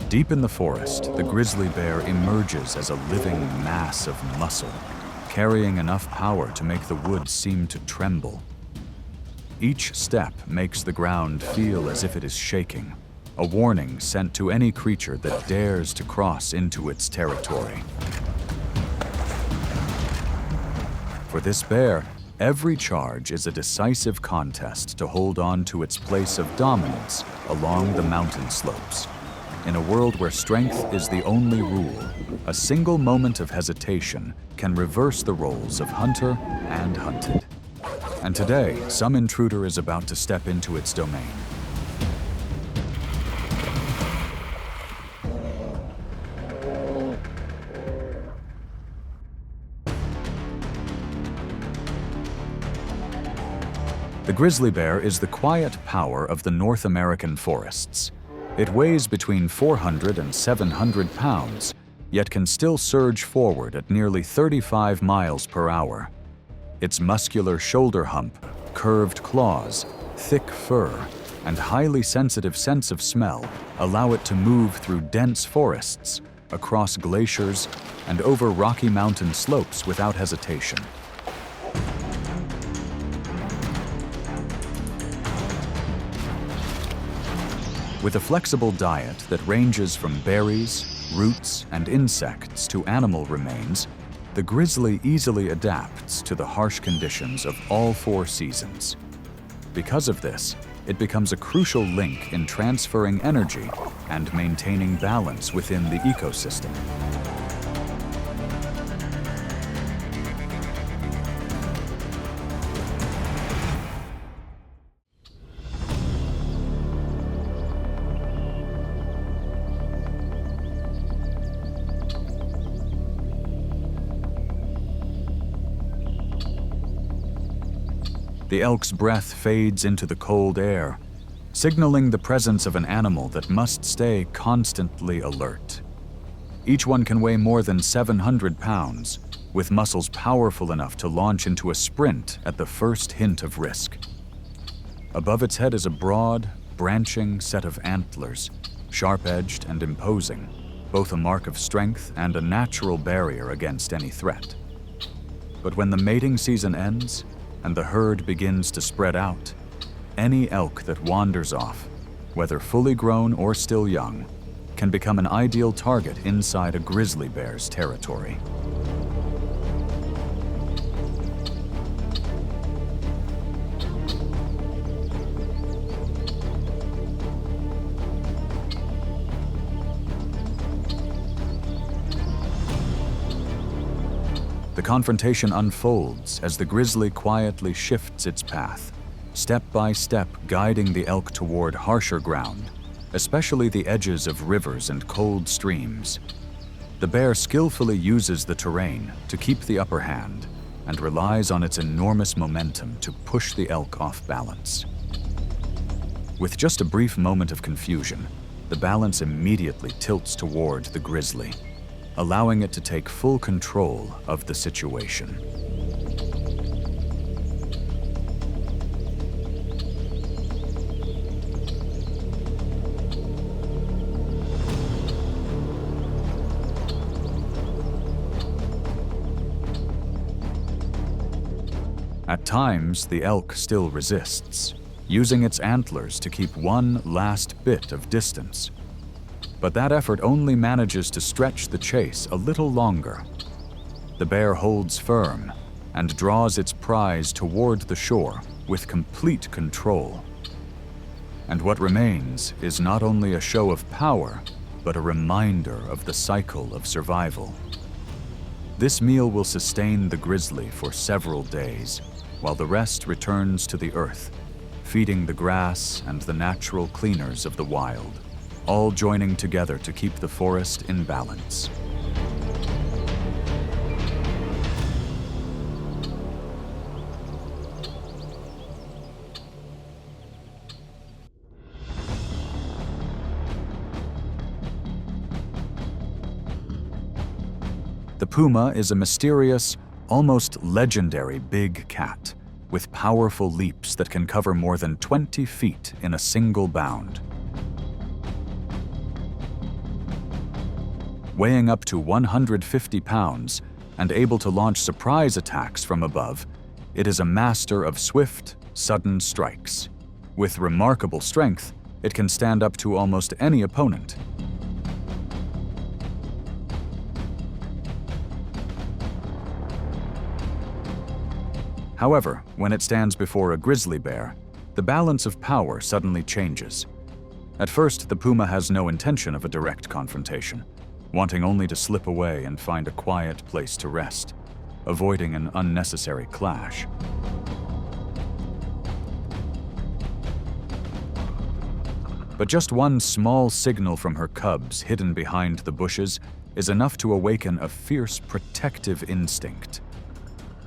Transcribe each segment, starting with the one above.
Deep in the forest, the grizzly bear emerges as a living mass of muscle, carrying enough power to make the woods seem to tremble. Each step makes the ground feel as if it is shaking, a warning sent to any creature that dares to cross into its territory. For this bear, every charge is a decisive contest to hold on to its place of dominance along the mountain slopes. In a world where strength is the only rule, a single moment of hesitation can reverse the roles of hunter and hunted. And today, some intruder is about to step into its domain. The grizzly bear is the quiet power of the North American forests. It weighs between 400 and 700 pounds, yet can still surge forward at nearly 35 miles per hour. Its muscular shoulder hump, curved claws, thick fur, and highly sensitive sense of smell allow it to move through dense forests, across glaciers, and over rocky mountain slopes without hesitation. With a flexible diet that ranges from berries, roots, and insects to animal remains, the grizzly easily adapts to the harsh conditions of all 4 seasons. Because of this, it becomes a crucial link in transferring energy and maintaining balance within the ecosystem. The elk's breath fades into the cold air, signaling the presence of an animal that must stay constantly alert. Each one can weigh more than 700 pounds, with muscles powerful enough to launch into a sprint at the first hint of risk. Above its head is a broad, branching set of antlers, sharp-edged and imposing, both a mark of strength and a natural barrier against any threat. But when the mating season ends, and the herd begins to spread out, any elk that wanders off, whether fully grown or still young, can become an ideal target inside a grizzly bear's territory. The confrontation unfolds as the grizzly quietly shifts its path, step by step guiding the elk toward harsher ground, especially the edges of rivers and cold streams. The bear skillfully uses the terrain to keep the upper hand and relies on its enormous momentum to push the elk off balance. With just a brief moment of confusion, the balance immediately tilts toward the grizzly, allowing it to take full control of the situation. At times, the elk still resists, using its antlers to keep one last bit of distance. But that effort only manages to stretch the chase a little longer. The bear holds firm and draws its prize toward the shore with complete control. And what remains is not only a show of power, but a reminder of the cycle of survival. This meal will sustain the grizzly for several days, while the rest returns to the earth, feeding the grass and the natural cleaners of the wild, all joining together to keep the forest in balance. The puma is a mysterious, almost legendary big cat with powerful leaps that can cover more than 20 feet in a single bound. Weighing up to 150 pounds and able to launch surprise attacks from above, it is a master of swift, sudden strikes. With remarkable strength, it can stand up to almost any opponent. However, when it stands before a grizzly bear, the balance of power suddenly changes. At first, the puma has no intention of a direct confrontation, wanting only to slip away and find a quiet place to rest, avoiding an unnecessary clash. But just one small signal from her cubs hidden behind the bushes is enough to awaken a fierce protective instinct.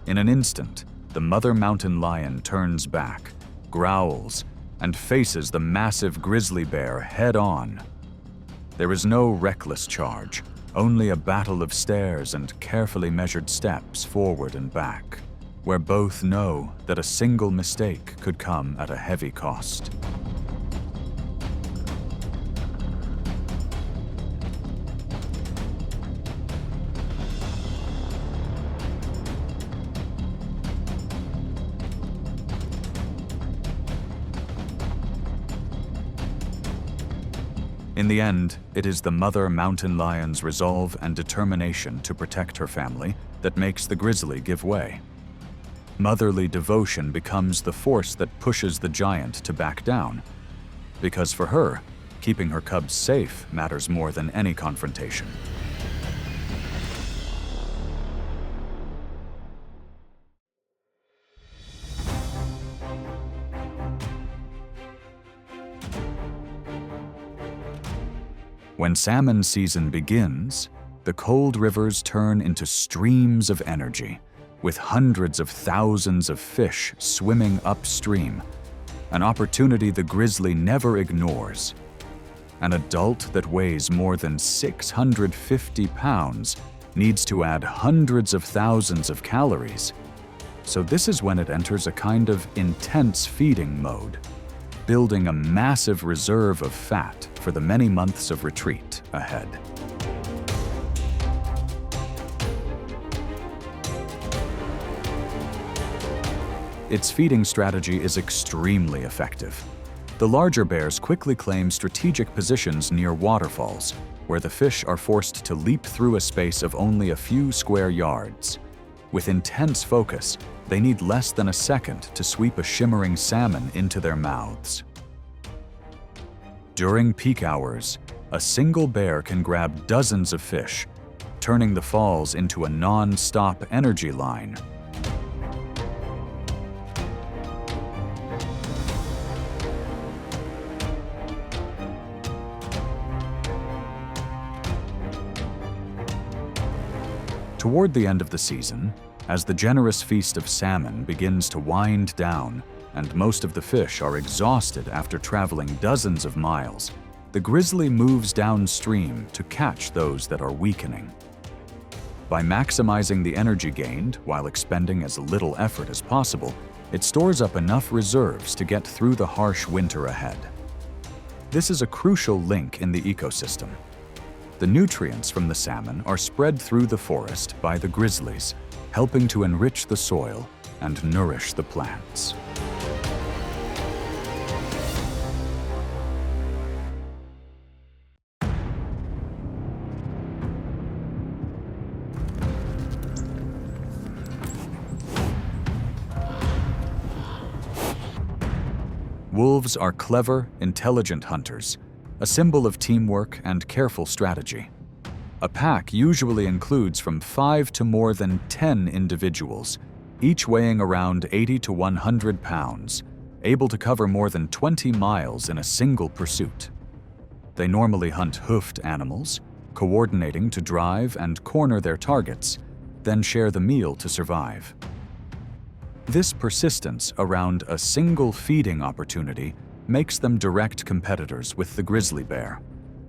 In an instant, the mother mountain lion turns back, growls, and faces the massive grizzly bear head-on. There is no reckless charge, only a battle of stares and carefully measured steps forward and back, where both know that a single mistake could come at a heavy cost. In the end, it is the mother mountain lion's resolve and determination to protect her family that makes the grizzly give way. Motherly devotion becomes the force that pushes the giant to back down, because for her, keeping her cubs safe matters more than any confrontation. When salmon season begins, the cold rivers turn into streams of energy, with hundreds of thousands of fish swimming upstream, an opportunity the grizzly never ignores. An adult that weighs more than 650 pounds needs to add hundreds of thousands of calories. So this is when it enters a kind of intense feeding mode, building a massive reserve of fat for the many months of retreat ahead. Its feeding strategy is extremely effective. The larger bears quickly claim strategic positions near waterfalls, where the fish are forced to leap through a space of only a few square yards. With intense focus, they need less than a second to sweep a shimmering salmon into their mouths. During peak hours, a single bear can grab dozens of fish, turning the falls into a non-stop energy line. Toward the end of the season, as the generous feast of salmon begins to wind down and most of the fish are exhausted after traveling dozens of miles, the grizzly moves downstream to catch those that are weakening. By maximizing the energy gained while expending as little effort as possible, it stores up enough reserves to get through the harsh winter ahead. This is a crucial link in the ecosystem. The nutrients from the salmon are spread through the forest by the grizzlies, helping to enrich the soil and nourish the plants. Wolves are clever, intelligent hunters, a symbol of teamwork and careful strategy. A pack usually includes from 5 to more than 10 individuals, each weighing around 80 to 100 pounds, able to cover more than 20 miles in a single pursuit. They normally hunt hoofed animals, coordinating to drive and corner their targets, then share the meal to survive. This persistence around a single feeding opportunity makes them direct competitors with the grizzly bear,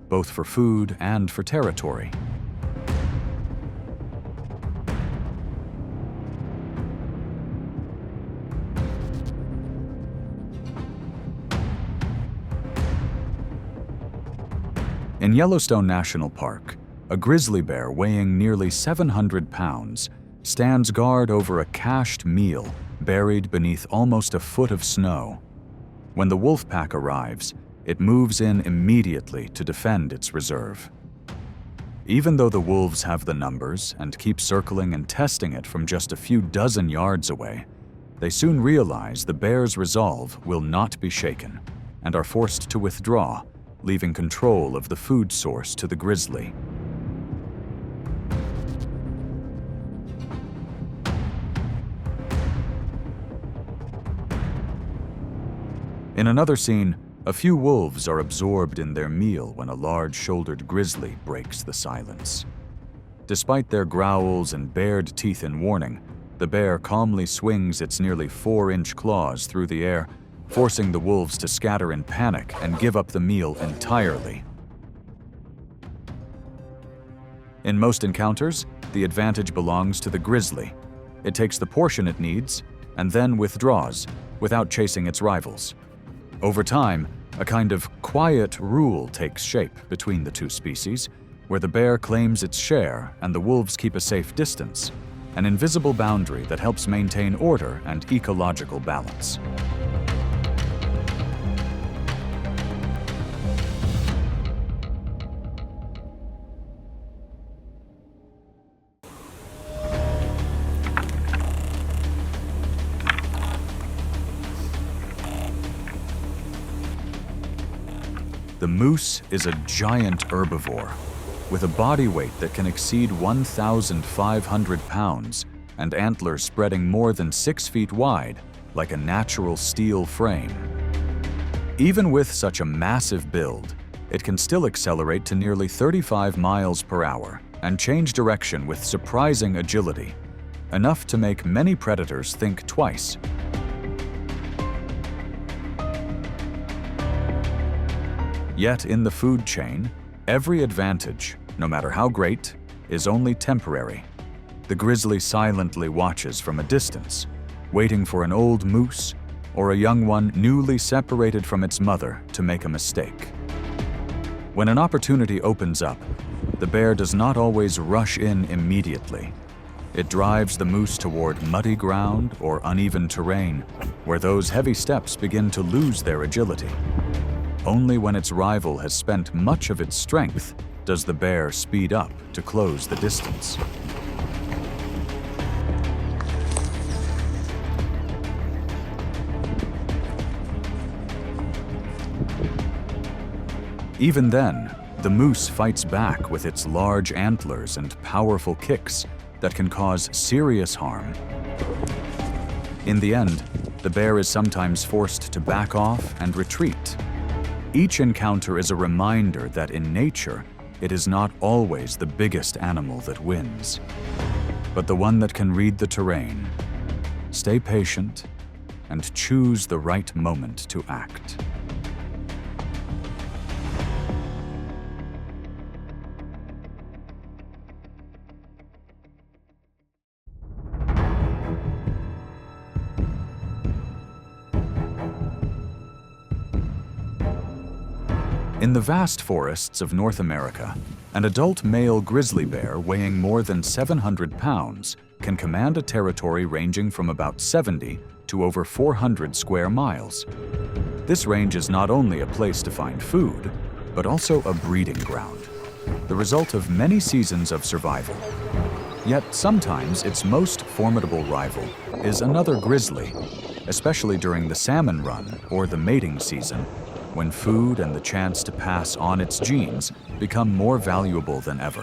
both for food and for territory. In Yellowstone National Park, A grizzly bear weighing nearly 700 pounds stands guard over a cached meal buried beneath almost a foot of snow. When the wolf pack arrives, it moves in immediately to defend its reserve. Even though the wolves have the numbers and keep circling and testing it from just a few dozen yards away, they soon realize the bear's resolve will not be shaken and are forced to withdraw, leaving control of the food source to the grizzly. In another scene, a few wolves are absorbed in their meal when a large-shouldered grizzly breaks the silence. Despite their growls and bared teeth in warning, the bear calmly swings its nearly 4-inch claws through the air, forcing the wolves to scatter in panic and give up the meal entirely. In most encounters, the advantage belongs to the grizzly. It takes the portion it needs and then withdraws without chasing its rivals. Over time, a kind of quiet rule takes shape between the two species, where the bear claims its share and the wolves keep a safe distance, an invisible boundary that helps maintain order and ecological balance. The moose is a giant herbivore with a body weight that can exceed 1,500 pounds and antlers spreading more than 6 feet wide, like a natural steel frame. Even with such a massive build, it can still accelerate to nearly 35 miles per hour and change direction with surprising agility, enough to make many predators think twice. Yet in the food chain, every advantage, no matter how great, is only temporary. The grizzly silently watches from a distance, waiting for an old moose or a young one newly separated from its mother to make a mistake. When an opportunity opens up, the bear does not always rush in immediately. It drives the moose toward muddy ground or uneven terrain, where those heavy steps begin to lose their agility. Only when its rival has spent much of its strength does the bear speed up to close the distance. Even then, the moose fights back with its large antlers and powerful kicks that can cause serious harm. In the end, the bear is sometimes forced to back off and retreat. Each encounter is a reminder that in nature, it is not always the biggest animal that wins, but the one that can read the terrain, stay patient, and choose the right moment to act. In the vast forests of North America, an adult male grizzly bear weighing more than 700 pounds can command a territory ranging from about 70 to over 400 square miles. This range is not only a place to find food, but also a breeding ground, the result of many seasons of survival. Yet sometimes its most formidable rival is another grizzly, especially during the salmon run or the mating season, when food and the chance to pass on its genes become more valuable than ever.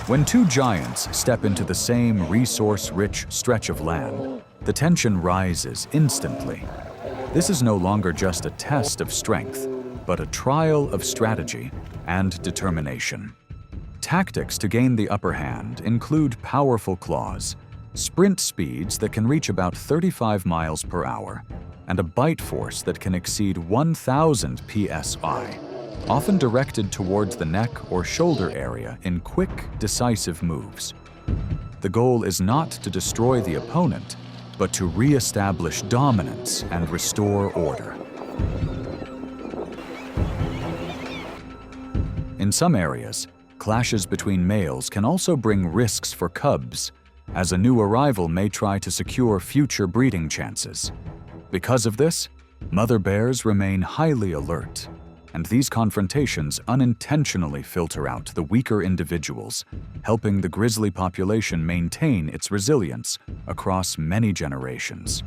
When two giants step into the same resource-rich stretch of land, the tension rises instantly. This is no longer just a test of strength, but a trial of strategy and determination. Tactics to gain the upper hand include powerful claws, sprint speeds that can reach about 35 miles per hour, and a bite force that can exceed 1,000 psi, often directed towards the neck or shoulder area in quick, decisive moves. The goal is not to destroy the opponent, but to re-establish dominance and restore order. In some areas, clashes between males can also bring risks for cubs, as a new arrival may try to secure future breeding chances. Because of this, mother bears remain highly alert, and these confrontations unintentionally filter out the weaker individuals, helping the grizzly population maintain its resilience across many generations.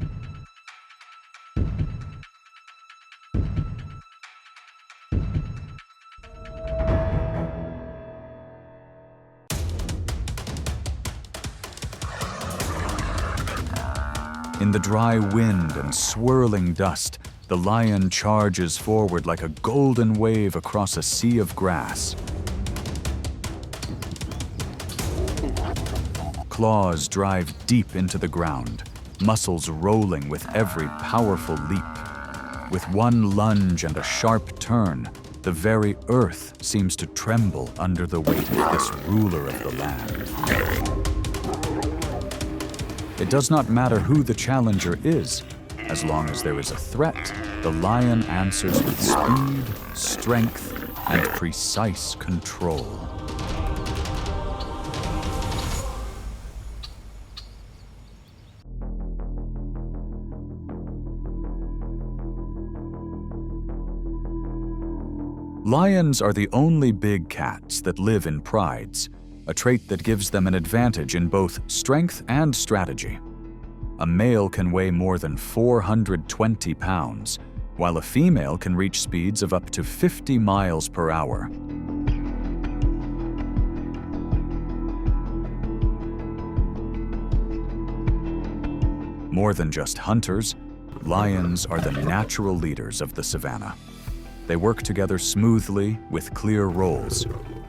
In the dry wind and swirling dust, the lion charges forward like a golden wave across a sea of grass. Claws drive deep into the ground, muscles rolling with every powerful leap. With one lunge and a sharp turn, the very earth seems to tremble under the weight of this ruler of the land. It does not matter who the challenger is. As long as there is a threat, the lion answers with speed, strength, and precise control. Lions are the only big cats that live in prides, a trait that gives them an advantage in both strength and strategy. A male can weigh more than 420 pounds, while a female can reach speeds of up to 50 miles per hour. More than just hunters, lions are the natural leaders of the savanna. They work together smoothly with clear roles.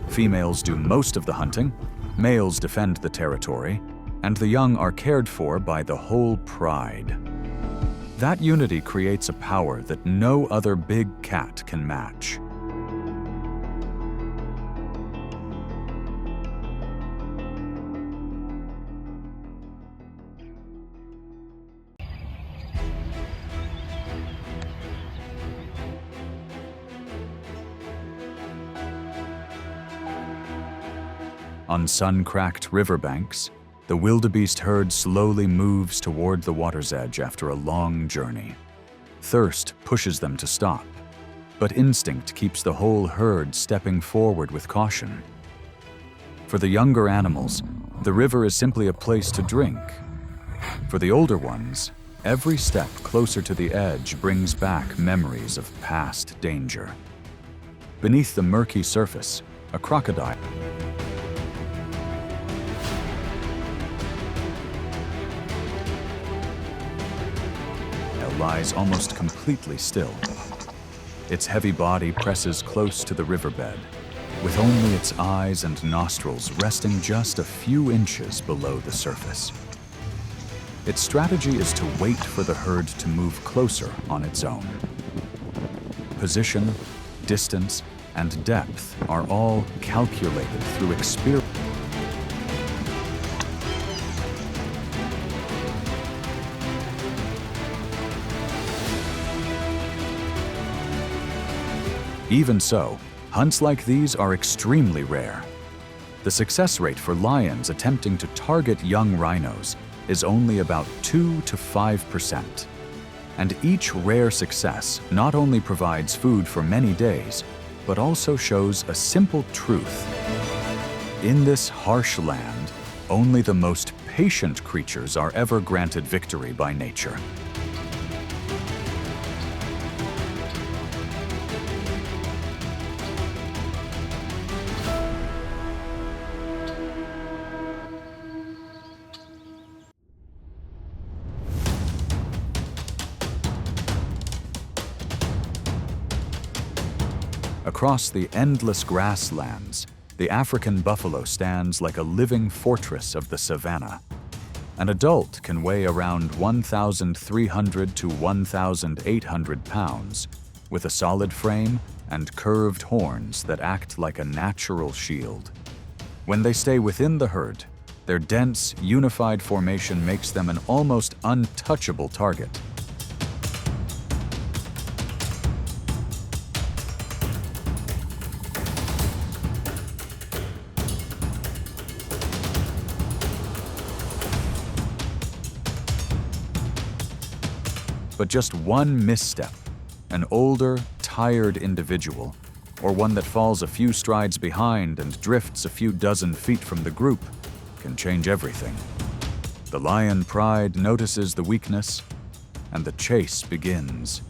Females do most of the hunting, males defend the territory, and the young are cared for by the whole pride. That unity creates a power that no other big cat can match. On sun-cracked riverbanks, the wildebeest herd slowly moves toward the water's edge after a long journey. Thirst pushes them to stop, but instinct keeps the whole herd stepping forward with caution. For the younger animals, the river is simply a place to drink. For the older ones, every step closer to the edge brings back memories of past danger. Beneath the murky surface, a crocodile lies almost completely still. Its heavy body presses close to the riverbed, with only its eyes and nostrils resting just a few inches below the surface. Its strategy is to wait for the herd to move closer on its own. Position, distance, and depth are all calculated through experience. Even so, hunts like these are extremely rare. The success rate for lions attempting to target young rhinos is only about 2 to 5%. And each rare success not only provides food for many days, but also shows a simple truth. In this harsh land, only the most patient creatures are ever granted victory by nature. Across the endless grasslands, the African buffalo stands like a living fortress of the savanna. An adult can weigh around 1,300 to 1,800 pounds, with a solid frame and curved horns that act like a natural shield. When they stay within the herd, Their dense, unified formation makes them an almost untouchable target. But just one misstep, an older, tired individual, or one that falls a few strides behind and drifts a few dozen feet from the group, can change everything. The lion pride notices the weakness, and the chase begins.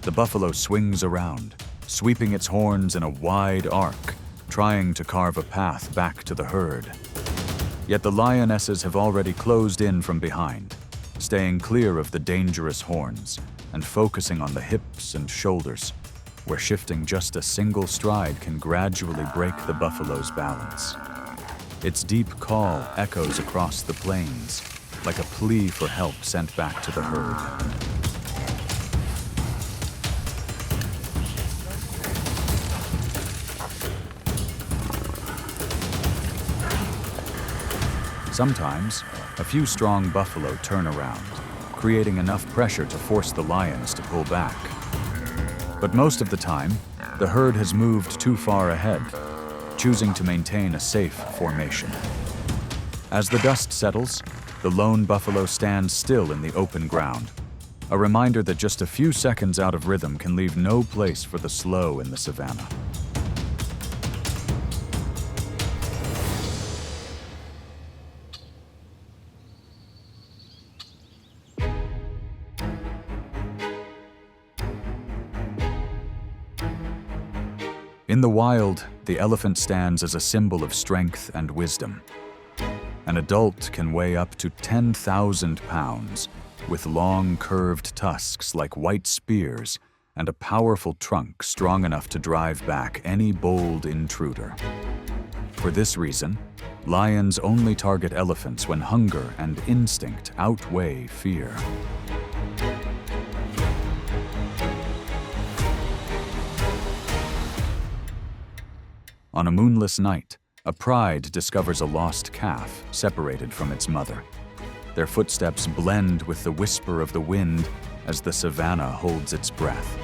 The buffalo swings around, sweeping its horns in a wide arc, trying to carve a path back to the herd. Yet the lionesses have already closed in from behind, staying clear of the dangerous horns and focusing on the hips and shoulders, where shifting just a single stride can gradually break the buffalo's balance. Its deep call echoes across the plains, like a plea for help sent back to the herd. Sometimes, a few strong buffalo turn around, creating enough pressure to force the lions to pull back. But most of the time, the herd has moved too far ahead, choosing to maintain a safe formation. As the dust settles, the lone buffalo stands still in the open ground, a reminder that just a few seconds out of rhythm can leave no place for the slow in the savanna. In the wild, the elephant stands as a symbol of strength and wisdom. An adult can weigh up to 10,000 pounds, with long, curved tusks like white spears and a powerful trunk strong enough to drive back any bold intruder. For this reason, lions only target elephants when hunger and instinct outweigh fear. On a moonless night, a pride discovers a lost calf separated from its mother. Their footsteps blend with the whisper of the wind as the savanna holds its breath.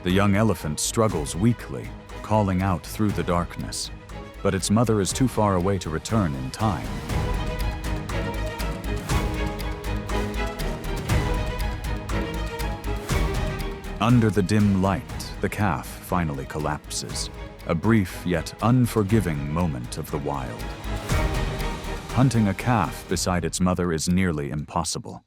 The young elephant struggles weakly, calling out through the darkness, but its mother is too far away to return in time. Under the dim light, the calf finally collapses, a brief yet unforgiving moment of the wild. Hunting a calf beside its mother is nearly impossible.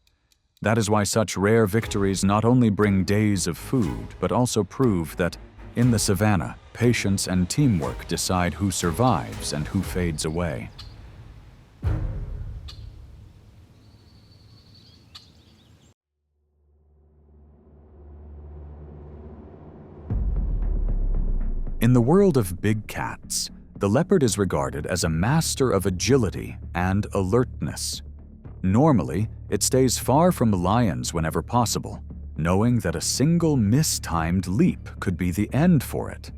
That is why such rare victories not only bring days of food, but also prove that, in the savanna, patience and teamwork decide who survives and who fades away. In the world of big cats, the leopard is regarded as a master of agility and alertness. Normally, it stays far from lions whenever possible, knowing that a single mistimed leap could be the end for it.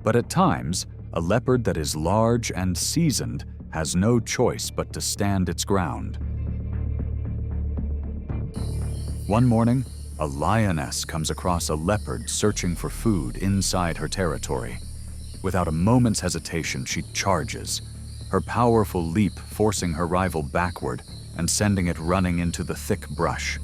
But at times, a leopard that is large and seasoned has no choice but to stand its ground. One morning, a lioness comes across a leopard searching for food inside her territory. Without a moment's hesitation, she charges, her powerful leap forcing her rival backward and sending it running into the thick brush.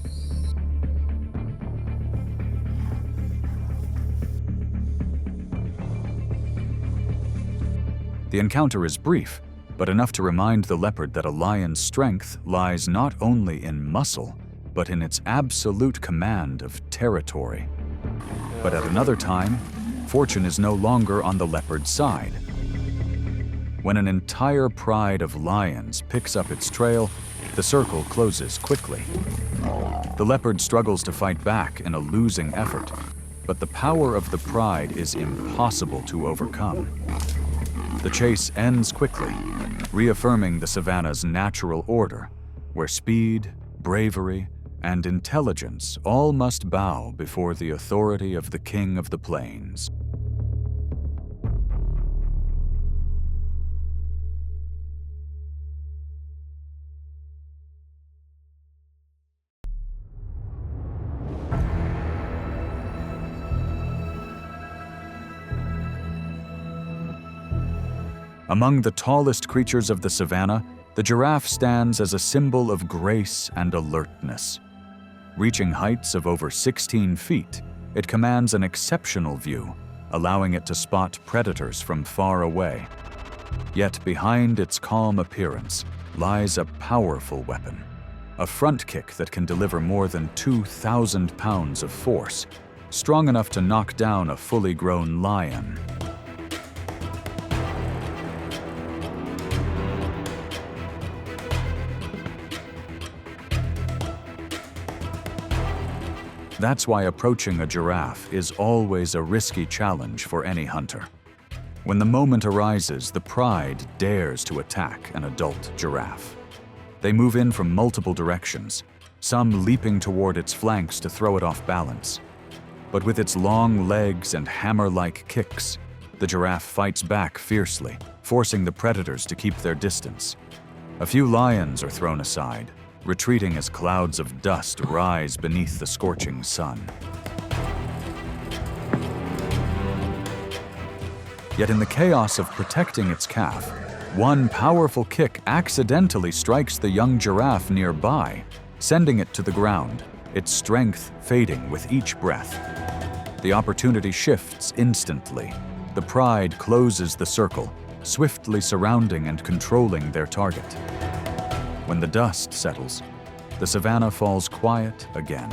The encounter is brief, but enough to remind the leopard that a lion's strength lies not only in muscle, but in its absolute command of territory. But at another time, fortune is no longer on the leopard's side. When an entire pride of lions picks up its trail, the circle closes quickly. The leopard struggles to fight back in a losing effort, but the power of the pride is impossible to overcome. The chase ends quickly, reaffirming the savanna's natural order, where speed, bravery, and intelligence all must bow before the authority of the king of the plains. Among the tallest creatures of the savanna, the giraffe stands as a symbol of grace and alertness. Reaching heights of over 16 feet, it commands an exceptional view, allowing it to spot predators from far away. Yet behind its calm appearance lies a powerful weapon, a front kick that can deliver more than 2,000 pounds of force, strong enough to knock down a fully grown lion. That's why approaching a giraffe is always a risky challenge for any hunter. When the moment arises, the pride dares to attack an adult giraffe. They move in from multiple directions, some leaping toward its flanks to throw it off balance. But with its long legs and hammer-like kicks, the giraffe fights back fiercely, forcing the predators to keep their distance. A few lions are thrown aside, retreating as clouds of dust rise beneath the scorching sun. Yet in the chaos of protecting its calf, one powerful kick accidentally strikes the young giraffe nearby, sending it to the ground, its strength fading with each breath. The opportunity shifts instantly. The pride closes the circle, swiftly surrounding and controlling their target. When the dust settles, the savanna falls quiet again.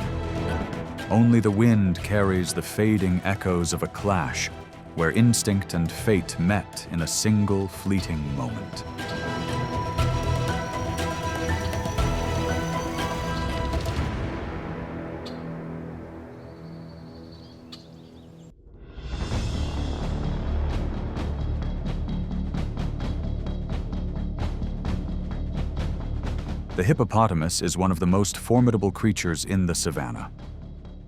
Only the wind carries the fading echoes of a clash where instinct and fate met in a single fleeting moment. The hippopotamus is one of the most formidable creatures in the savanna.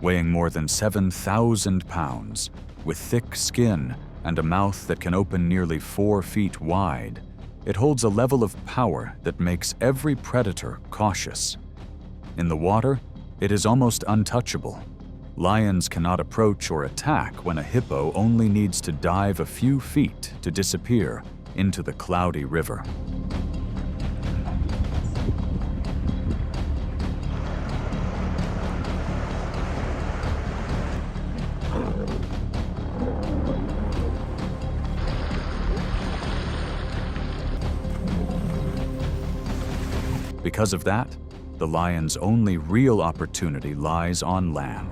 Weighing more than 7,000 pounds, with thick skin and a mouth that can open nearly 4 feet wide, it holds a level of power that makes every predator cautious. In the water, it is almost untouchable. Lions cannot approach or attack when a hippo only needs to dive a few feet to disappear into the cloudy river. Because of that, the lion's only real opportunity lies on land.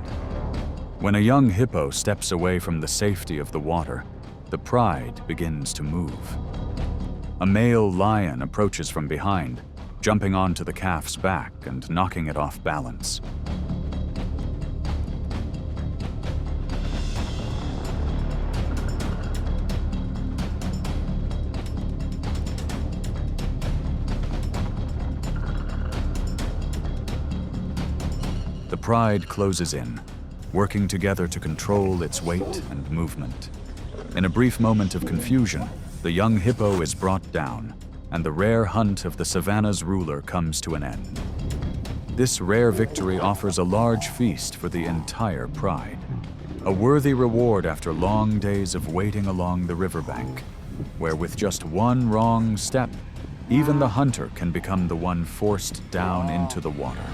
When a young hippo steps away from the safety of the water, the pride begins to move. A male lion approaches from behind, jumping onto the calf's back and knocking it off balance. The pride closes in, working together to control its weight and movement. In a brief moment of confusion, the young hippo is brought down, and the rare hunt of the savanna's ruler comes to an end. This rare victory offers a large feast for the entire pride, a worthy reward after long days of waiting along the riverbank, where with just one wrong step, even the hunter can become the one forced down into the water.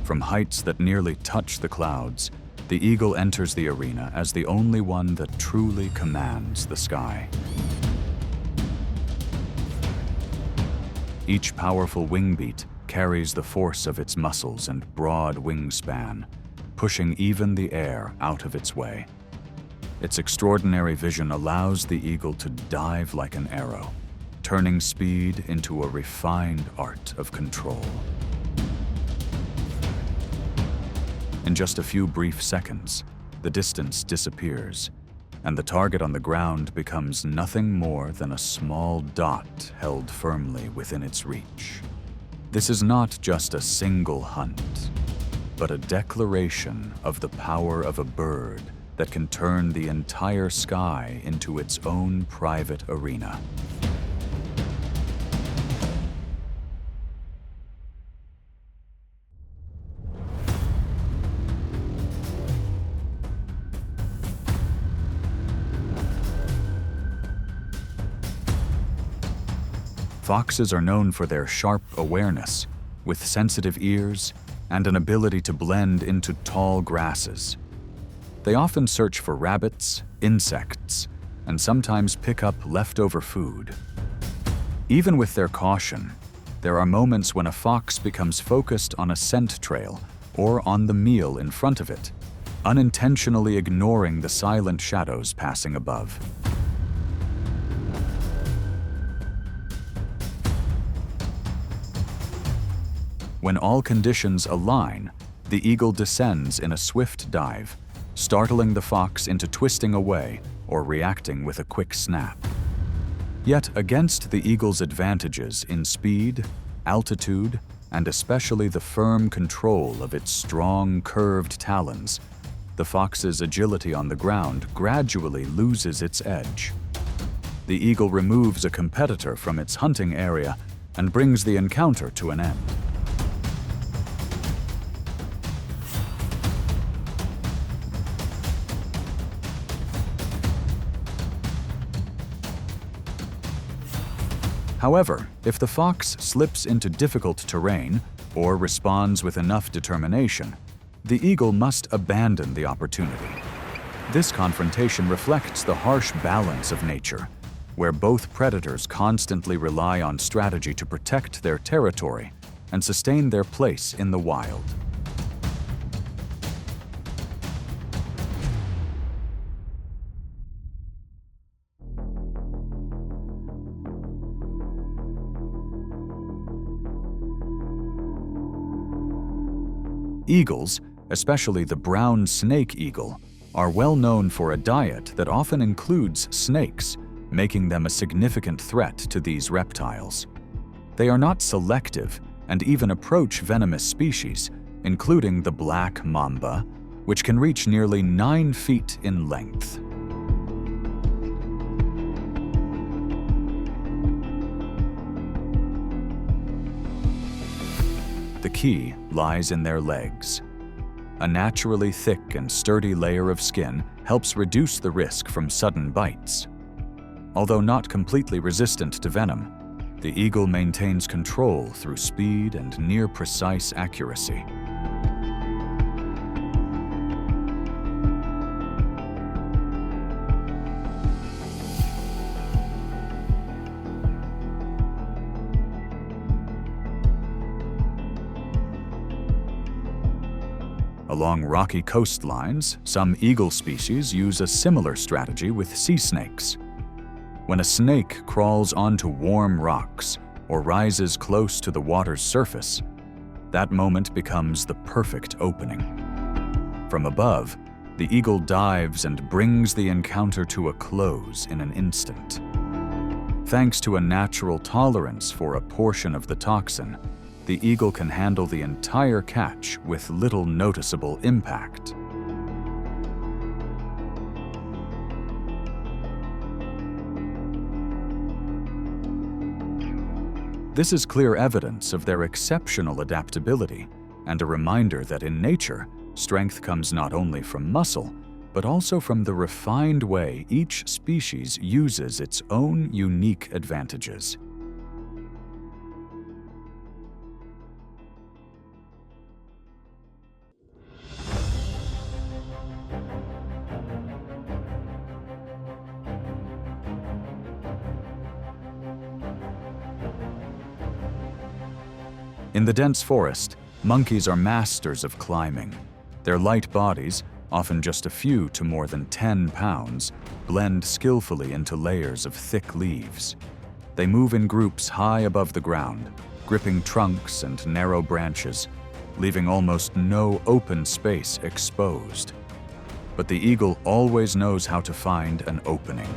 From heights that nearly touch the clouds, the eagle enters the arena as the only one that truly commands the sky. Each powerful wing beat carries the force of its muscles and broad wingspan, pushing even the air out of its way. Its extraordinary vision allows the eagle to dive like an arrow, turning speed into a refined art of control. In just a few brief seconds, the distance disappears, and the target on the ground becomes nothing more than a small dot held firmly within its reach. This is not just a single hunt, but a declaration of the power of a bird that can turn the entire sky into its own private arena. Foxes are known for their sharp awareness, with sensitive ears and an ability to blend into tall grasses. They often search for rabbits, insects, and sometimes pick up leftover food. Even with their caution, there are moments when a fox becomes focused on a scent trail or on the meal in front of it, unintentionally ignoring the silent shadows passing above. When all conditions align, the eagle descends in a swift dive, startling the fox into twisting away or reacting with a quick snap. Yet against the eagle's advantages in speed, altitude, and especially the firm control of its strong, curved talons, the fox's agility on the ground gradually loses its edge. The eagle removes a competitor from its hunting area and brings the encounter to an end. However, if the fox slips into difficult terrain or responds with enough determination, the eagle must abandon the opportunity. This confrontation reflects the harsh balance of nature, where both predators constantly rely on strategy to protect their territory and sustain their place in the wild. Eagles, especially the brown snake eagle, are well known for a diet that often includes snakes, making them a significant threat to these reptiles. They are not selective and even approach venomous species, including the black mamba, which can reach nearly 9 feet in length. The key lies in their legs. A naturally thick and sturdy layer of skin helps reduce the risk from sudden bites. Although not completely resistant to venom, the eagle maintains control through speed and near-precise accuracy. Along rocky coastlines, some eagle species use a similar strategy with sea snakes. When a snake crawls onto warm rocks or rises close to the water's surface, that moment becomes the perfect opening. From above, the eagle dives and brings the encounter to a close in an instant. Thanks to a natural tolerance for a portion of the toxin, the eagle can handle the entire catch with little noticeable impact. This is clear evidence of their exceptional adaptability and a reminder that in nature, strength comes not only from muscle, but also from the refined way each species uses its own unique advantages. In the dense forest, monkeys are masters of climbing. Their light bodies, often just a few to more than 10 pounds, blend skillfully into layers of thick leaves. They move in groups high above the ground, gripping trunks and narrow branches, leaving almost no open space exposed. But the eagle always knows how to find an opening.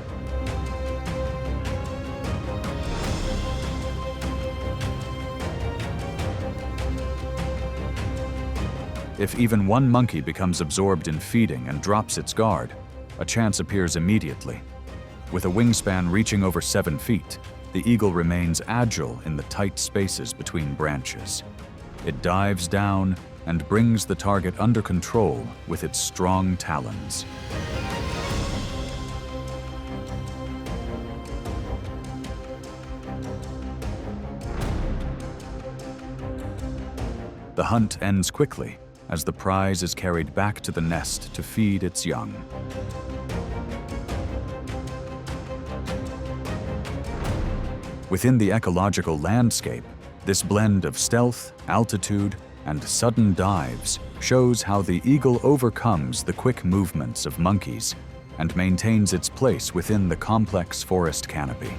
If even one monkey becomes absorbed in feeding and drops its guard, a chance appears immediately. With a wingspan reaching over 7 feet, the eagle remains agile in the tight spaces between branches. It dives down and brings the target under control with its strong talons. The hunt ends quickly as the prize is carried back to the nest to feed its young. Within the ecological landscape, this blend of stealth, altitude, and sudden dives shows how the eagle overcomes the quick movements of monkeys and maintains its place within the complex forest canopy.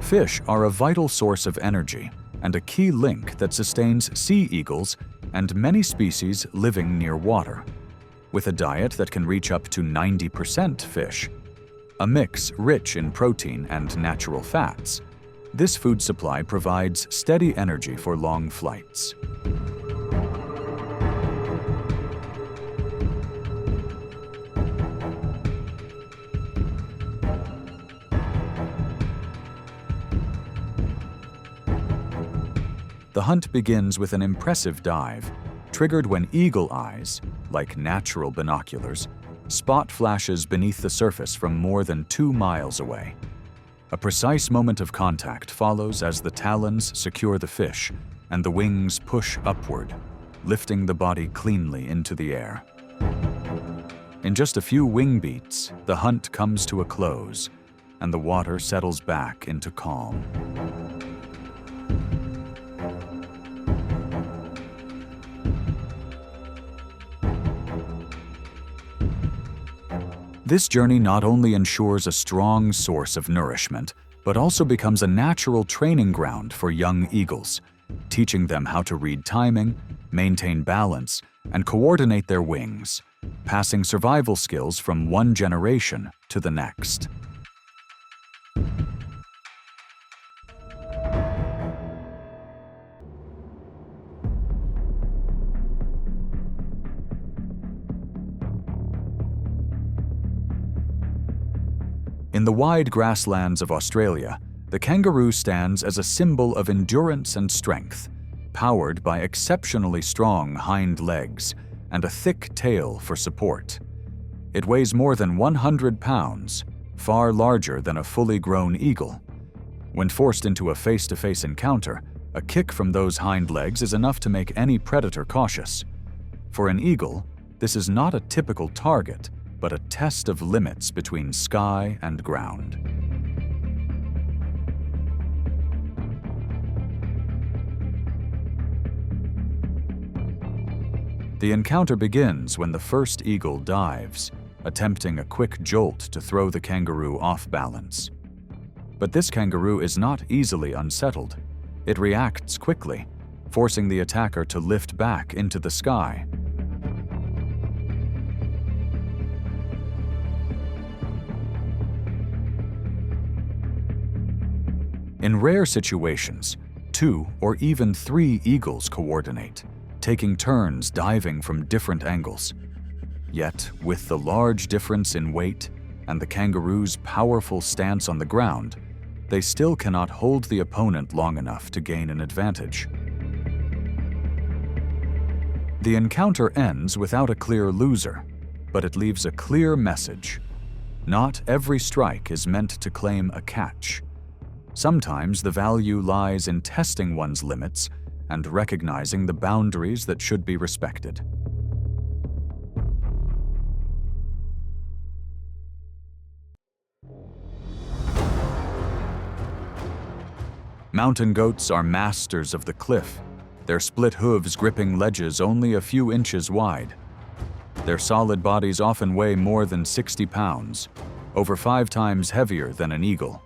Fish are a vital source of energy and a key link that sustains sea eagles and many species living near water. With a diet that can reach up to 90% fish, a mix rich in protein and natural fats, this food supply provides steady energy for long flights. The hunt begins with an impressive dive, triggered when eagle eyes, like natural binoculars, spot flashes beneath the surface from more than 2 miles away. A precise moment of contact follows as the talons secure the fish and the wings push upward, lifting the body cleanly into the air. In just a few wing beats, the hunt comes to a close, and the water settles back into calm. This journey not only ensures a strong source of nourishment, but also becomes a natural training ground for young eagles, teaching them how to read timing, maintain balance, and coordinate their wings, passing survival skills from one generation to the next. In the wide grasslands of Australia, the kangaroo stands as a symbol of endurance and strength, powered by exceptionally strong hind legs and a thick tail for support. It weighs more than 100 pounds, far larger than a fully grown eagle. When forced into a face-to-face encounter, a kick from those hind legs is enough to make any predator cautious. For an eagle, this is not a typical target, but a test of limits between sky and ground. The encounter begins when the first eagle dives, attempting a quick jolt to throw the kangaroo off balance. But this kangaroo is not easily unsettled. It reacts quickly, forcing the attacker to lift back into the sky. In rare situations, 2 or even 3 eagles coordinate, taking turns diving from different angles. Yet, with the large difference in weight and the kangaroo's powerful stance on the ground, they still cannot hold the opponent long enough to gain an advantage. The encounter ends without a clear loser, but it leaves a clear message. Not every strike is meant to claim a catch. Sometimes the value lies in testing one's limits and recognizing the boundaries that should be respected. Mountain goats are masters of the cliff, their split hooves gripping ledges only a few inches wide. Their solid bodies often weigh more than 60 pounds, over 5 times heavier than an eagle,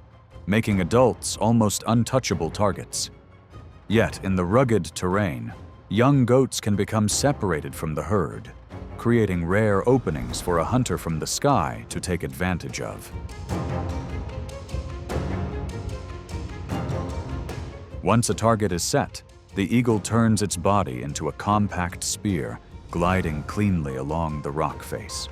making adults almost untouchable targets. Yet, in the rugged terrain, young goats can become separated from the herd, creating rare openings for a hunter from the sky to take advantage of. Once a target is set, the eagle turns its body into a compact spear, gliding cleanly along the rock face.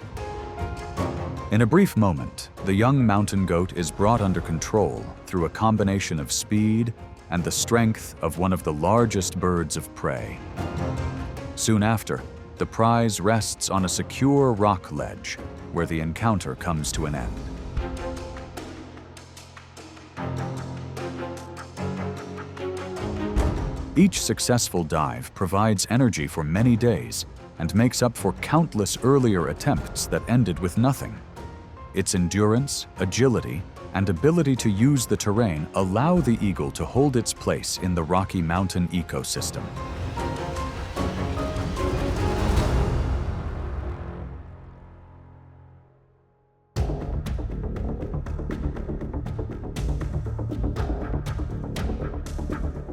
In a brief moment, the young mountain goat is brought under control through a combination of speed and the strength of one of the largest birds of prey. Soon after, the prize rests on a secure rock ledge where the encounter comes to an end. Each successful dive provides energy for many days and makes up for countless earlier attempts that ended with nothing. Its endurance, agility, and ability to use the terrain allow the eagle to hold its place in the Rocky Mountain ecosystem.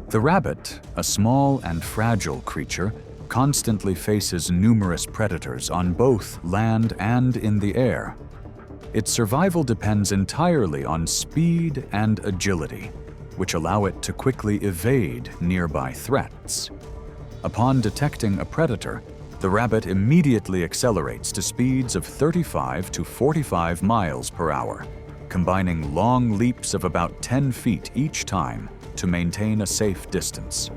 The rabbit, a small and fragile creature, constantly faces numerous predators on both land and in the air. Its survival depends entirely on speed and agility, which allow it to quickly evade nearby threats. Upon detecting a predator, the rabbit immediately accelerates to speeds of 35 to 45 miles per hour, combining long leaps of about 10 feet each time to maintain a safe distance.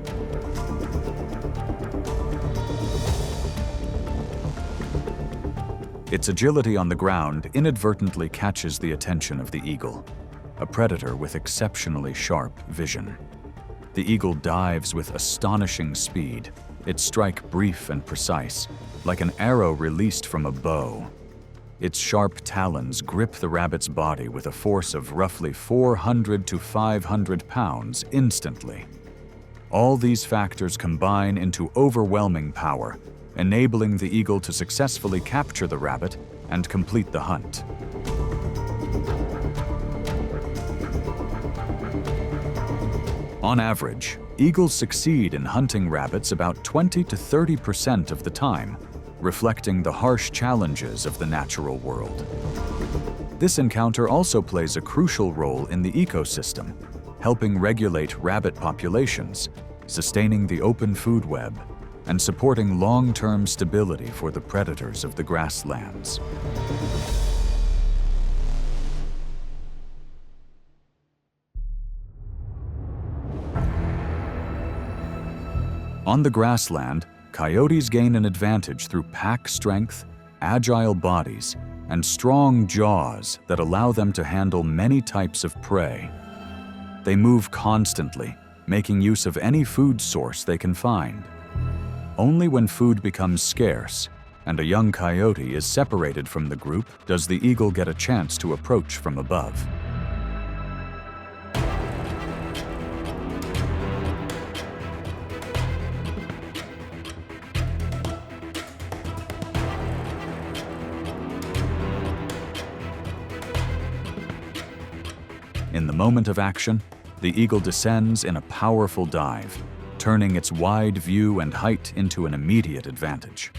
Its agility on the ground inadvertently catches the attention of the eagle, a predator with exceptionally sharp vision. The eagle dives with astonishing speed, its strike brief and precise, like an arrow released from a bow. Its sharp talons grip the rabbit's body with a force of roughly 400 to 500 pounds instantly. All these factors combine into overwhelming power, enabling the eagle to successfully capture the rabbit and complete the hunt. On average, eagles succeed in hunting rabbits about 20 to 30% of the time, reflecting the harsh challenges of the natural world. This encounter also plays a crucial role in the ecosystem, helping regulate rabbit populations, sustaining the open food web, and supporting long-term stability for the predators of the grasslands. On the grassland, coyotes gain an advantage through pack strength, agile bodies, and strong jaws that allow them to handle many types of prey. They move constantly, making use of any food source they can find. Only when food becomes scarce and a young coyote is separated from the group does the eagle get a chance to approach from above. In the moment of action, the eagle descends in a powerful dive, turning its wide view and height into an immediate advantage.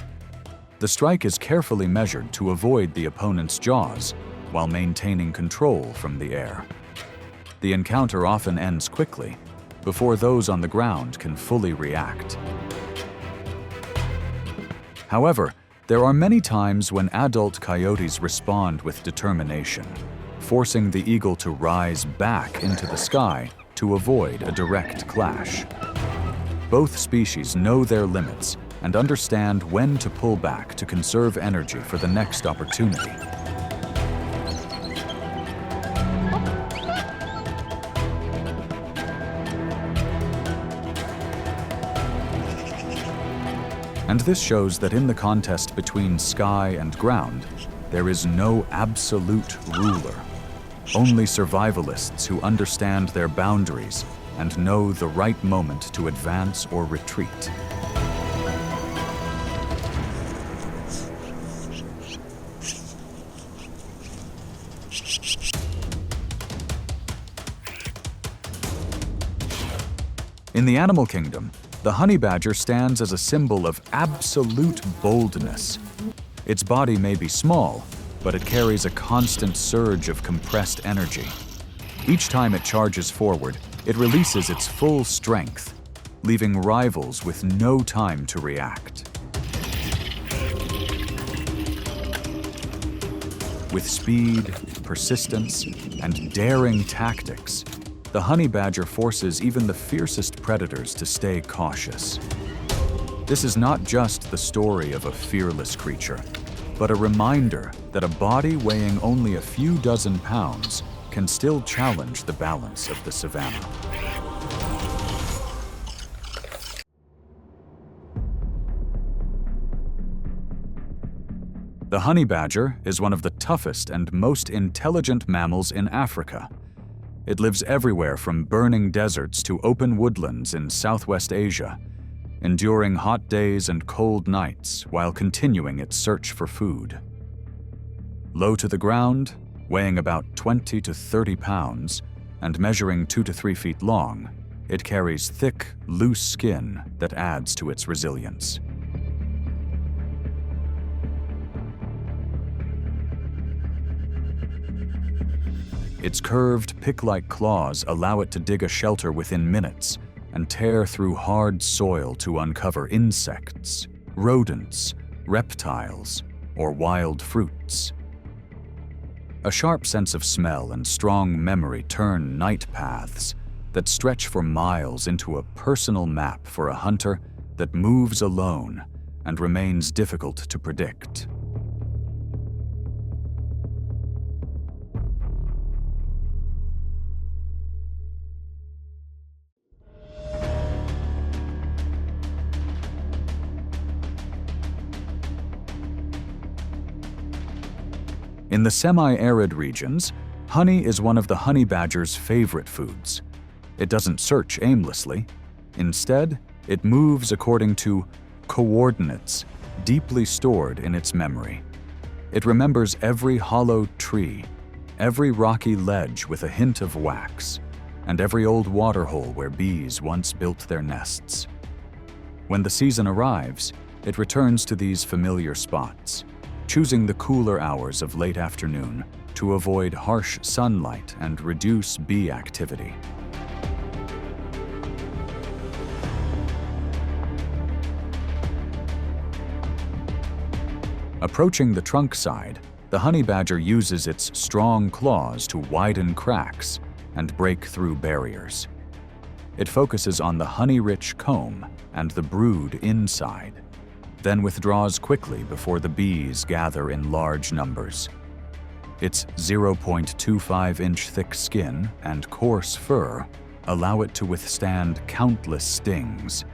The strike is carefully measured to avoid the opponent's jaws while maintaining control from the air. The encounter often ends quickly, before those on the ground can fully react. However, there are many times when adult coyotes respond with determination, forcing the eagle to rise back into the sky to avoid a direct clash. Both species know their limits and understand when to pull back to conserve energy for the next opportunity. And this shows that in the contest between sky and ground, there is no absolute ruler. Only survivalists who understand their boundaries and know the right moment to advance or retreat. In the animal kingdom, the honey badger stands as a symbol of absolute boldness. Its body may be small, but it carries a constant surge of compressed energy. Each time it charges forward, it releases its full strength, leaving rivals with no time to react. With speed, persistence, and daring tactics, the honey badger forces even the fiercest predators to stay cautious. This is not just the story of a fearless creature, but a reminder that a body weighing only a few dozen pounds can still challenge the balance of the savanna. The honey badger is one of the toughest and most intelligent mammals in Africa. It lives everywhere from burning deserts to open woodlands in Southwest Asia, enduring hot days and cold nights while continuing its search for food. Low to the ground, weighing about 20 to 30 pounds, and measuring 2 to 3 feet long, it carries thick, loose skin that adds to its resilience. Its curved, pick-like claws allow it to dig a shelter within minutes and tear through hard soil to uncover insects, rodents, reptiles, or wild fruits. A sharp sense of smell and strong memory turn night paths that stretch for miles into a personal map for a hunter that moves alone and remains difficult to predict. In the semi-arid regions, honey is one of the honey badger's favorite foods. It doesn't search aimlessly. Instead, it moves according to coordinates deeply stored in its memory. It remembers every hollowed tree, every rocky ledge with a hint of wax, and every old waterhole where bees once built their nests. When the season arrives, it returns to these familiar spots, choosing the cooler hours of late afternoon to avoid harsh sunlight and reduce bee activity. Approaching the trunk side, the honey badger uses its strong claws to widen cracks and break through barriers. It focuses on the honey-rich comb and the brood inside, then withdraws quickly before the bees gather in large numbers. Its 0.25-inch thick skin and coarse fur allow it to withstand countless stings,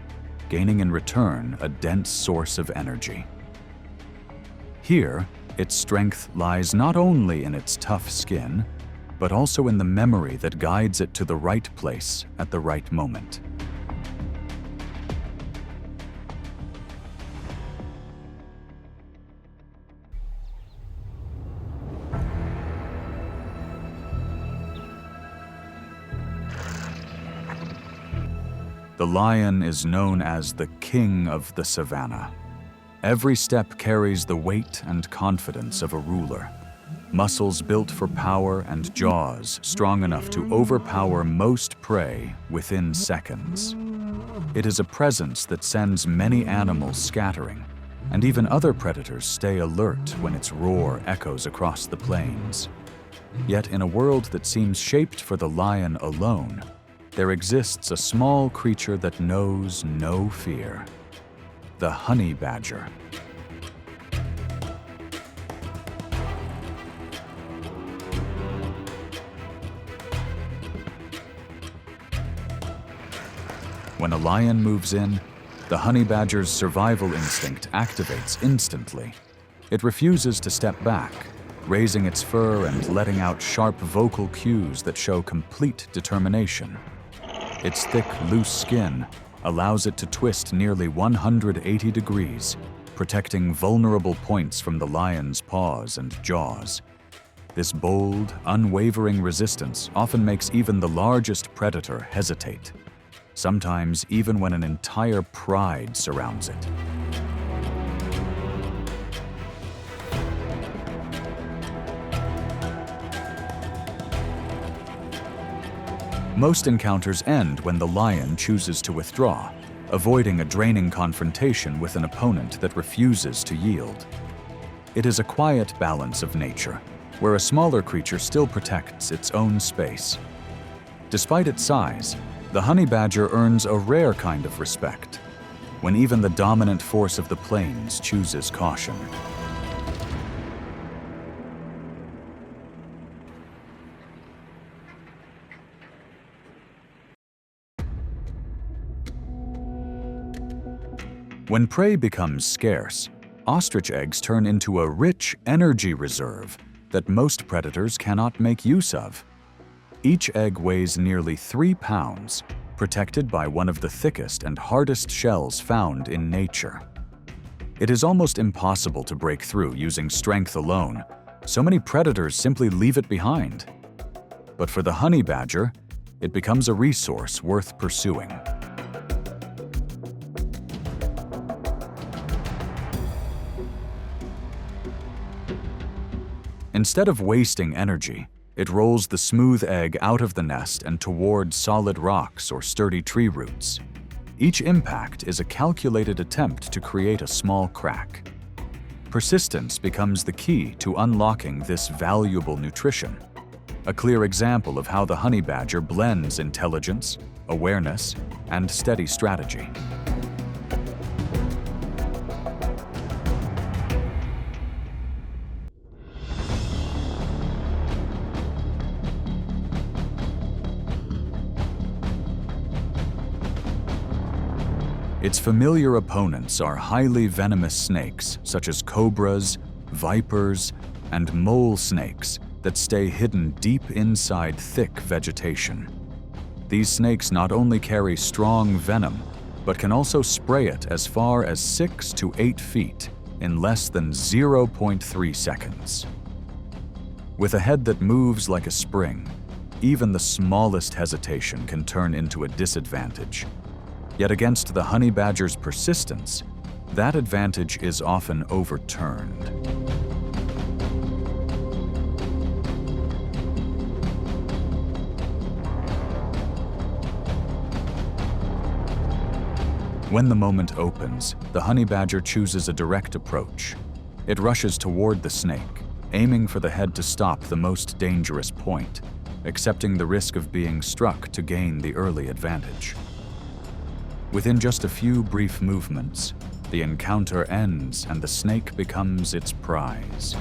gaining in return a dense source of energy. Here, its strength lies not only in its tough skin, but also in the memory that guides it to the right place at the right moment. The lion is known as the king of the savanna. Every step carries the weight and confidence of a ruler. Muscles built for power and jaws strong enough to overpower most prey within seconds. It is a presence that sends many animals scattering, and even other predators stay alert when its roar echoes across the plains. Yet in a world that seems shaped for the lion alone, there exists a small creature that knows no fear: the honey badger. When a lion moves in, the honey badger's survival instinct activates instantly. It refuses to step back, raising its fur and letting out sharp vocal cues that show complete determination. Its thick, loose skin allows it to twist nearly 180 degrees, protecting vulnerable points from the lion's paws and jaws. This bold, unwavering resistance often makes even the largest predator hesitate, sometimes even when an entire pride surrounds it. Most encounters end when the lion chooses to withdraw, avoiding a draining confrontation with an opponent that refuses to yield. It is a quiet balance of nature, where a smaller creature still protects its own space. Despite its size, the honey badger earns a rare kind of respect, when even the dominant force of the plains chooses caution. When prey becomes scarce, ostrich eggs turn into a rich energy reserve that most predators cannot make use of. Each egg weighs nearly 3 pounds, protected by one of the thickest and hardest shells found in nature. It is almost impossible to break through using strength alone. So many predators simply leave it behind. But for the honey badger, it becomes a resource worth pursuing. Instead of wasting energy, it rolls the smooth egg out of the nest and toward solid rocks or sturdy tree roots. Each impact is a calculated attempt to create a small crack. Persistence becomes the key to unlocking this valuable nutrition, a clear example of how the honey badger blends intelligence, awareness, and steady strategy. Its familiar opponents are highly venomous snakes such as cobras, vipers, and mole snakes that stay hidden deep inside thick vegetation. These snakes not only carry strong venom, but can also spray it as far as 6 to 8 feet in less than 0.3 seconds. With a head that moves like a spring, even the smallest hesitation can turn into a disadvantage. Yet against the honey badger's persistence, that advantage is often overturned. When the moment opens, the honey badger chooses a direct approach. It rushes toward the snake, aiming for the head to stop the most dangerous point, accepting the risk of being struck to gain the early advantage. Within just a few brief movements, the encounter ends and the snake becomes its prize.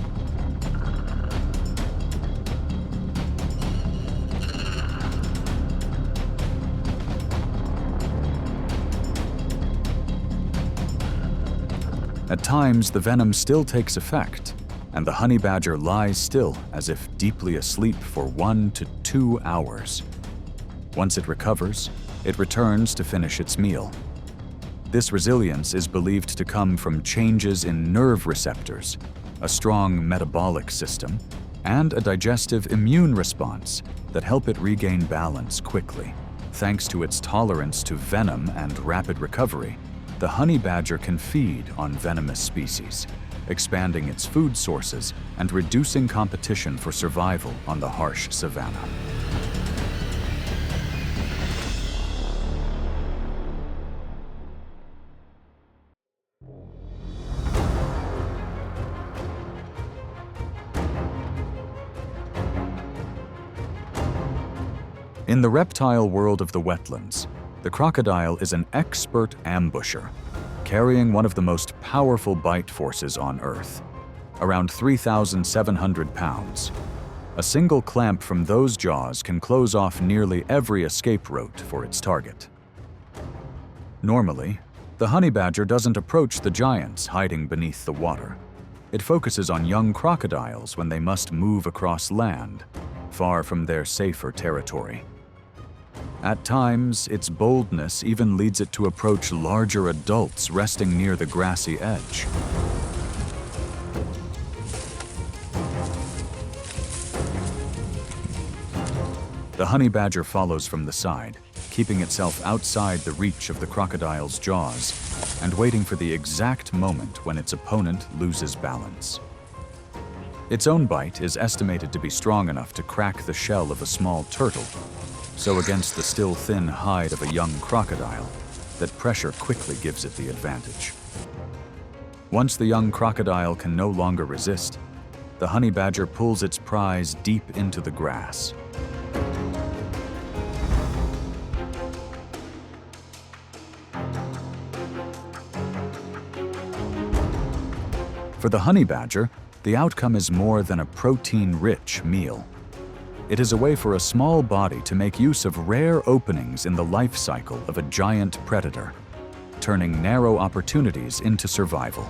At times, the venom still takes effect, and the honey badger lies still as if deeply asleep for 1 to 2 hours. Once it recovers, it returns to finish its meal. This resilience is believed to come from changes in nerve receptors, a strong metabolic system, and a digestive immune response that help it regain balance quickly. Thanks to its tolerance to venom and rapid recovery, the honey badger can feed on venomous species, expanding its food sources and reducing competition for survival on the harsh savanna. In the reptile world of the wetlands, the crocodile is an expert ambusher, carrying one of the most powerful bite forces on Earth, around 3,700 pounds. A single clamp from those jaws can close off nearly every escape route for its target. Normally, the honey badger doesn't approach the giants hiding beneath the water. It focuses on young crocodiles when they must move across land, far from their safer territory. At times, its boldness even leads it to approach larger adults resting near the grassy edge. The honey badger follows from the side, keeping itself outside the reach of the crocodile's jaws and waiting for the exact moment when its opponent loses balance. Its own bite is estimated to be strong enough to crack the shell of a small turtle, so against the still thin hide of a young crocodile, that pressure quickly gives it the advantage. Once the young crocodile can no longer resist, the honey badger pulls its prize deep into the grass. For the honey badger, the outcome is more than a protein-rich meal. It is a way for a small body to make use of rare openings in the life cycle of a giant predator, turning narrow opportunities into survival.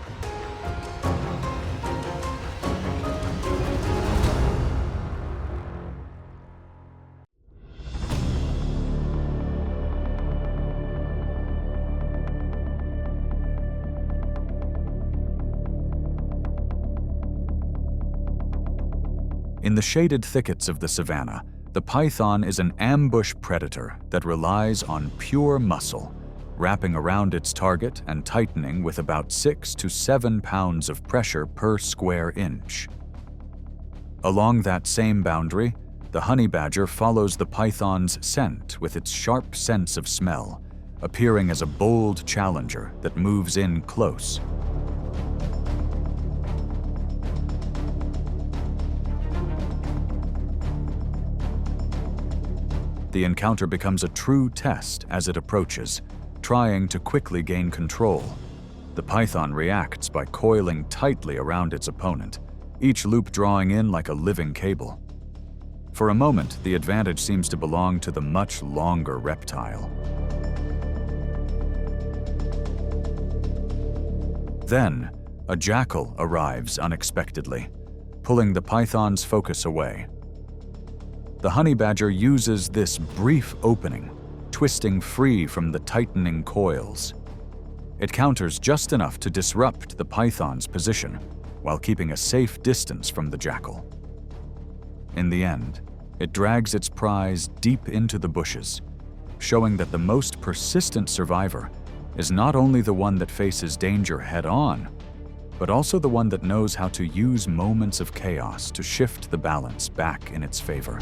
In the shaded thickets of the savanna, the python is an ambush predator that relies on pure muscle, wrapping around its target and tightening with about 6 to 7 pounds of pressure per square inch. Along that same boundary, the honey badger follows the python's scent with its sharp sense of smell, appearing as a bold challenger that moves in close. The encounter becomes a true test as it approaches, trying to quickly gain control. The python reacts by coiling tightly around its opponent, each loop drawing in like a living cable. For a moment, the advantage seems to belong to the much longer reptile. Then, a jackal arrives unexpectedly, pulling the python's focus away. The honey badger uses this brief opening, twisting free from the tightening coils. It counters just enough to disrupt the python's position, while keeping a safe distance from the jackal. In the end, it drags its prize deep into the bushes, showing that the most persistent survivor is not only the one that faces danger head-on, but also the one that knows how to use moments of chaos to shift the balance back in its favor.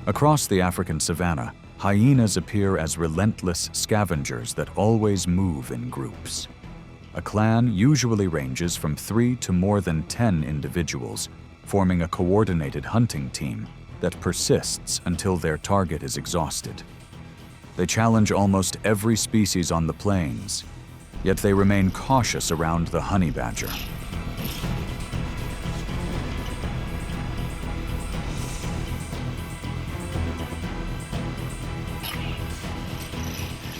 Across the African savanna, hyenas appear as relentless scavengers that always move in groups. A clan usually ranges from 3 to more than 10 individuals, forming a coordinated hunting team that persists until their target is exhausted. They challenge almost every species on the plains, yet they remain cautious around the honey badger.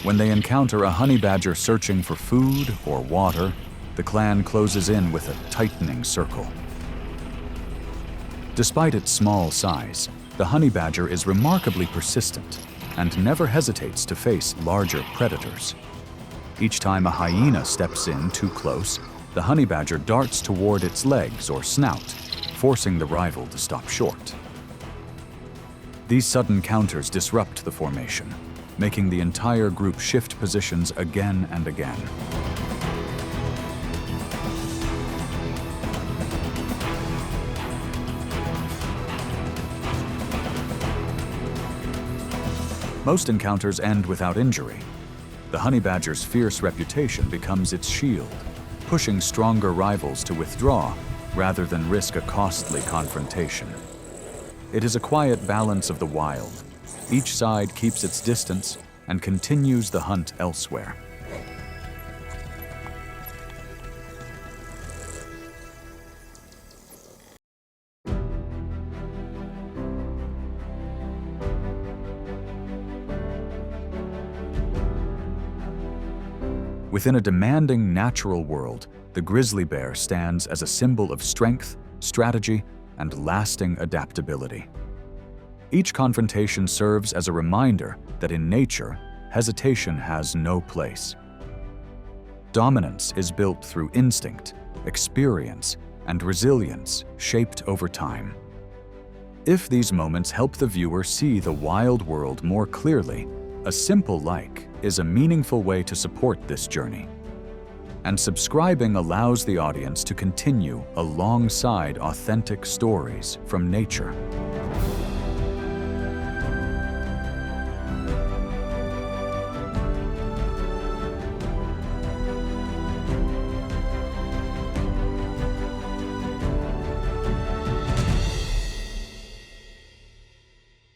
When they encounter a honey badger searching for food or water, the clan closes in with a tightening circle. Despite its small size, the honey badger is remarkably persistent and never hesitates to face larger predators. Each time a hyena steps in too close, the honey badger darts toward its legs or snout, forcing the rival to stop short. These sudden counters disrupt the formation, making the entire group shift positions again and again. Most encounters end without injury. The honey badger's fierce reputation becomes its shield, pushing stronger rivals to withdraw rather than risk a costly confrontation. It is a quiet balance of the wild. Each side keeps its distance and continues the hunt elsewhere. Within a demanding natural world, the grizzly bear stands as a symbol of strength, strategy, and lasting adaptability. Each confrontation serves as a reminder that in nature, hesitation has no place. Dominance is built through instinct, experience, and resilience shaped over time. If these moments help the viewer see the wild world more clearly, a simple like is a meaningful way to support this journey. And subscribing allows the audience to continue alongside authentic stories from nature.